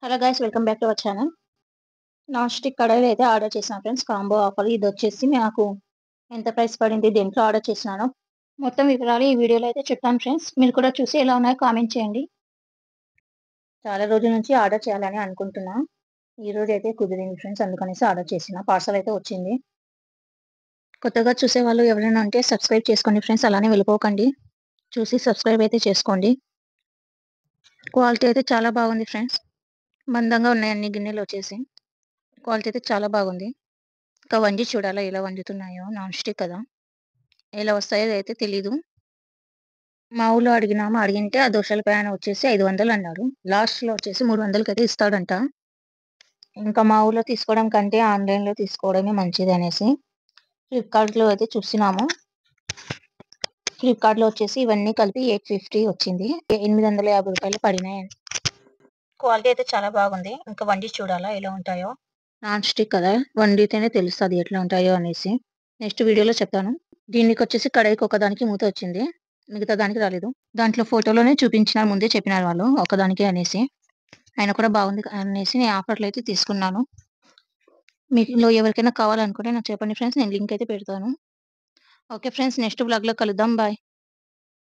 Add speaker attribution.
Speaker 1: Hello guys, welcome back to our channel. Non stick కడాయిలు అయితే order చేసిన friends. Combo offer ఇది వచ్చేసి నాకు ఎంత ప్రైస్ పడింది, దేంట్లో ఆర్డర్ చేసినాను మొత్తం వివరాలు ఈ వీడియోలో అయితే చెప్తాను ఫ్రెండ్స్. మీరు కూడా చూసి ఎలా ఉన్నాయో కామెంట్ చేయండి. చాలా రోజుల నుంచి ఆర్డర్ చేయాలని అనుకుంటున్నా. ఈ రోజు అయితే కుదిరింది ఫ్రెండ్స్, అందుకనేసి ఆర్డర్ చేసిన. పార్సల్ అయితే వచ్చింది. కొత్తగా చూసే వాళ్ళు ఎవరైనా ఉంటే సబ్స్క్రైబ్ చేసుకోండి ఫ్రెండ్స్, అలానే వెళ్ళిపోకండి. చూసి సబ్స్క్రైబ్ అయితే చేసుకోండి. క్వాలిటీ అయితే చాలా బాగుంది ఫ్రెండ్స్. మందంగా ఉన్నాయి అన్ని గిన్నెలు వచ్చేసి. క్వాలిటీ అయితే చాలా బాగుంది. ఇంకా వండి చూడాలా ఎలా వండుతున్నాయో. నాన్ స్టిక్ కదా, ఎలా వస్తాయో అయితే తెలీదు. మా ఊళ్ళో అడిగితే ఆ దోశల ప్యాన్ వచ్చేసి 500 అన్నారు. లాస్ట్లో వచ్చేసి 300కి అయితే ఇస్తాడంట. ఇంకా మా ఊళ్ళో తీసుకోవడం కంటే ఆన్లైన్లో తీసుకోవడమే మంచిది అనేసి ఫ్లిప్కార్ట్లో అయితే చూసినాము. ఫ్లిప్కార్ట్లో వచ్చేసి ఇవన్నీ కలిపి 850 వచ్చింది. 850 రూపాయలు పడినాయి. క్వాలిటీ అయితే చాలా బాగుంది. ఇంకా వండి చూడాలా ఎలా ఉంటాయో. నాన్ స్టిక్ కదా, వండితేనే తెలుస్తుంది ఎట్లా ఉంటాయో అనేసి. నెక్స్ట్ వీడియోలో చెప్తాను. దీనికి వచ్చేసి కడాయికి ఒకదానికి మూత వచ్చింది, మిగతా దానికి రాలేదు. దాంట్లో ఫోటోలోనే చూపించినారు, ముందే చెప్పినారు వాళ్ళు ఒకదానికి అనేసి. ఆయన కూడా బాగుంది అనేసి నేను ఆఫర్లో అయితే తీసుకున్నాను. మీలో ఎవరికైనా కావాలనుకుంటే నాకు చెప్పండి ఫ్రెండ్స్, నేను లింక్ అయితే పెడతాను. ఓకే ఫ్రెండ్స్, నెక్స్ట్ బ్లాగ్లో కలుద్దాం. బాయ్.